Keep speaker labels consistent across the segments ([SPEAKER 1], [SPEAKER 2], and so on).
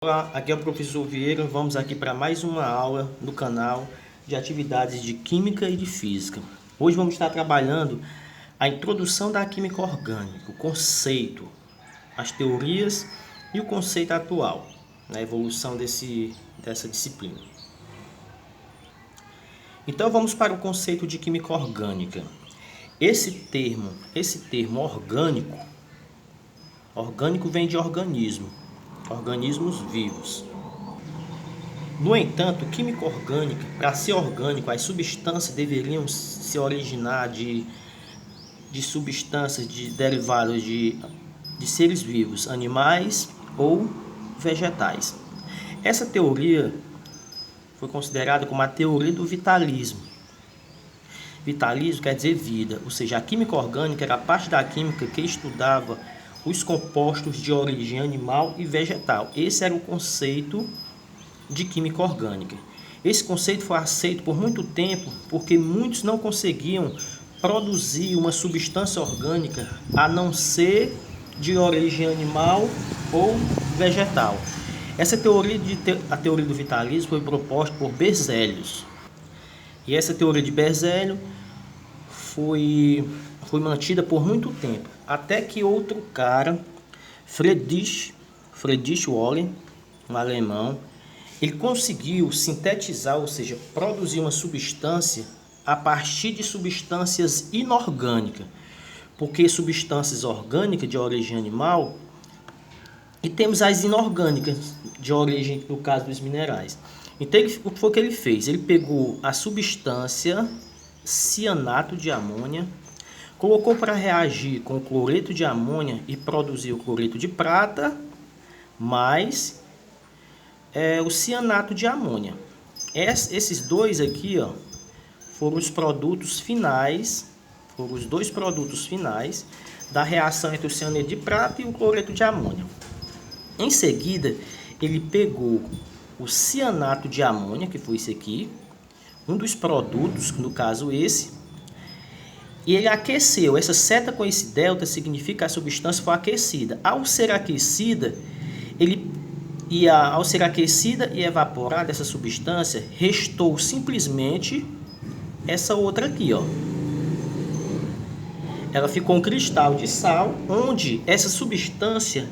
[SPEAKER 1] Olá, aqui é o professor Vieira. Vamos aqui para mais uma aula no canal de atividades de Química e de Física. Hoje vamos estar trabalhando a introdução da química orgânica, o conceito, as teorias e o conceito atual, na evolução dessa disciplina. Então vamos para o conceito de química orgânica. Esse termo orgânico vem de organismos vivos. No entanto, química orgânica, para ser orgânico, as substâncias deveriam se originar de substâncias derivadas de seres vivos, animais ou vegetais. Essa teoria foi considerada como a teoria do vitalismo. Vitalismo quer dizer vida, ou seja, a química orgânica era a parte da química que estudava os compostos de origem animal e vegetal. Esse era o conceito de química orgânica. Esse conceito foi aceito por muito tempo porque muitos não conseguiam produzir uma substância orgânica a não ser de origem animal ou vegetal. Essa teoria, a teoria do vitalismo, foi proposta por Berzelius. E essa teoria de Berzelius foi mantida por muito tempo, até que outro cara, Friedrich Wöhler, um alemão, ele conseguiu sintetizar, ou seja, produzir uma substância a partir de substâncias inorgânicas, porque substâncias orgânicas de origem animal e temos as inorgânicas de origem, no caso dos minerais. Então, o que foi que ele fez? Ele pegou a substância cianato de amônia, colocou para reagir com o cloreto de amônia e produziu o cloreto de prata, mais o cianato de amônia. Esses dois aqui, ó, foram os dois produtos finais da reação entre o cianeto de prata e o cloreto de amônia. Em seguida, ele pegou o cianato de amônia, que foi esse aqui, um dos produtos, no caso esse, e ele aqueceu. Essa seta com esse delta significa que a substância foi aquecida. Ao ser aquecida e evaporada essa substância, restou simplesmente essa outra aqui, ó. Ela ficou um cristal de sal, onde essa substância,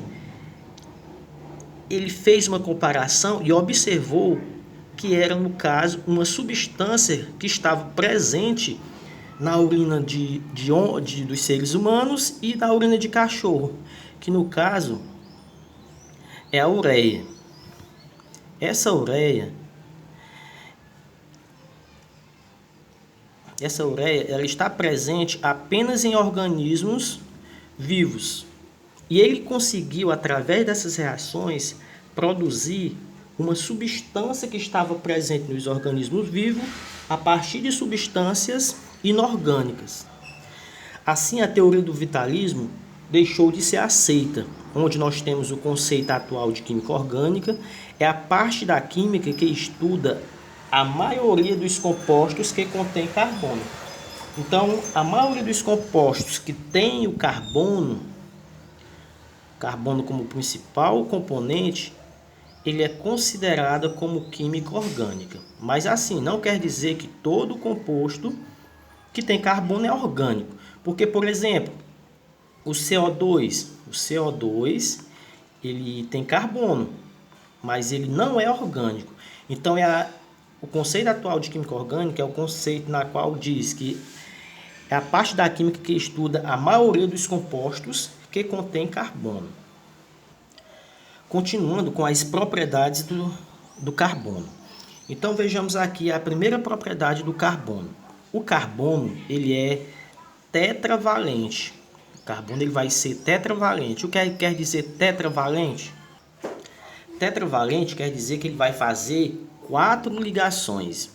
[SPEAKER 1] ele fez uma comparação e observou que era, no caso, uma substância que estava presente na urina dos seres humanos e na urina de cachorro, que no caso é a ureia. Essa ureia, ela está presente apenas em organismos vivos. E ele conseguiu, através dessas reações, produzir uma substância que estava presente nos organismos vivos a partir de substâncias inorgânicas. Assim, a teoria do vitalismo deixou de ser aceita, onde nós temos o conceito atual de química orgânica, é a parte da química que estuda a maioria dos compostos que contém carbono. Então, a maioria dos compostos que tem o carbono como principal componente, ele é considerado como química orgânica. Mas assim, não quer dizer que todo composto que tem carbono é orgânico. Porque, por exemplo, o CO2, ele tem carbono, mas ele não é orgânico. Então, o conceito atual de química orgânica é o conceito na qual diz que é a parte da química que estuda a maioria dos compostos que contém carbono. Continuando com as propriedades do carbono. Então, vejamos aqui a primeira propriedade do carbono. O carbono, ele é tetravalente. O carbono, ele vai ser tetravalente. O que quer dizer tetravalente? Tetravalente quer dizer que ele vai fazer 4 ligações.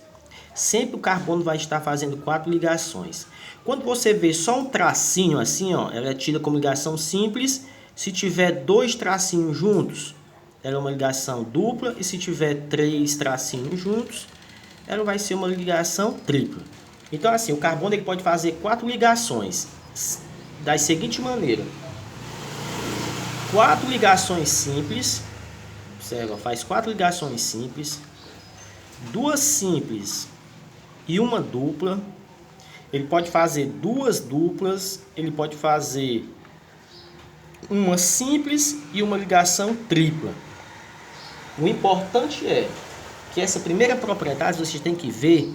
[SPEAKER 1] Sempre o carbono vai estar fazendo 4 ligações. Quando você vê só um tracinho assim, ó, ela é tida como ligação simples. Se tiver 2 tracinhos juntos, ela é uma ligação dupla. E se tiver 3 tracinhos juntos, ela vai ser uma ligação tripla. Então, assim, o carbono ele pode fazer 4 ligações da seguinte maneira: 4 ligações simples, Observa, faz 4 ligações simples, 2 simples e uma dupla. Ele pode fazer 2 duplas, ele pode fazer uma simples e uma ligação tripla. O importante é que essa primeira propriedade você tem que ver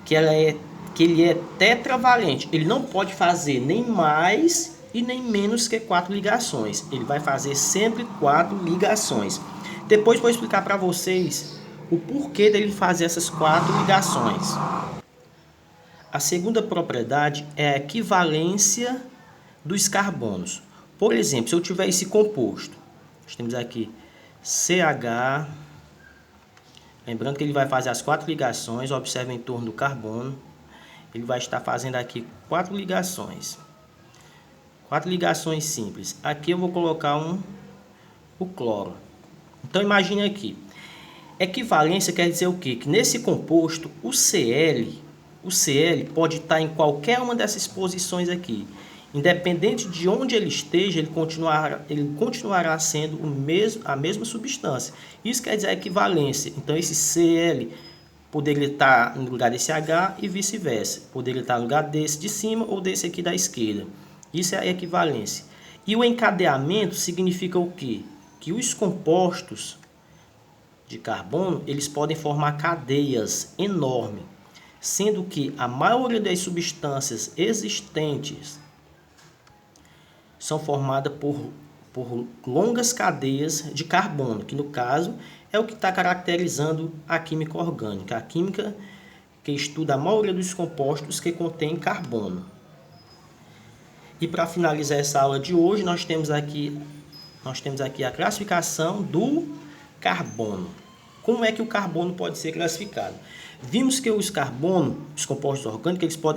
[SPEAKER 1] que ele é tetravalente. Ele não pode fazer nem mais e nem menos que 4 ligações. Ele vai fazer sempre 4 ligações. Depois vou explicar para vocês o porquê dele fazer essas 4 ligações. A segunda propriedade é a equivalência dos carbonos. Por exemplo, se eu tiver esse composto, nós temos aqui CH, lembrando que ele vai fazer as 4 ligações, observe em torno do carbono, ele vai estar fazendo aqui 4 ligações. 4 ligações simples. Aqui eu vou colocar o cloro. Então imagine aqui, equivalência quer dizer o quê? Que nesse composto, o Cl pode estar em qualquer uma dessas posições aqui. Independente de onde ele esteja, ele continuará sendo a mesma substância. Isso quer dizer a equivalência. Então esse Cl poderia estar no lugar desse H e vice-versa. Poderia estar no lugar desse de cima ou desse aqui da esquerda. Isso é a equivalência. E o encadeamento significa o quê? Que os compostos de carbono, eles podem formar cadeias enormes, sendo que a maioria das substâncias existentes são formadas por longas cadeias de carbono, que no caso é o que está caracterizando a química orgânica, a química que estuda a maioria dos compostos que contém carbono. E para finalizar essa aula de hoje, nós temos aqui a classificação do carbono. Como é que o carbono pode ser classificado? Vimos que os compostos orgânicos, eles podem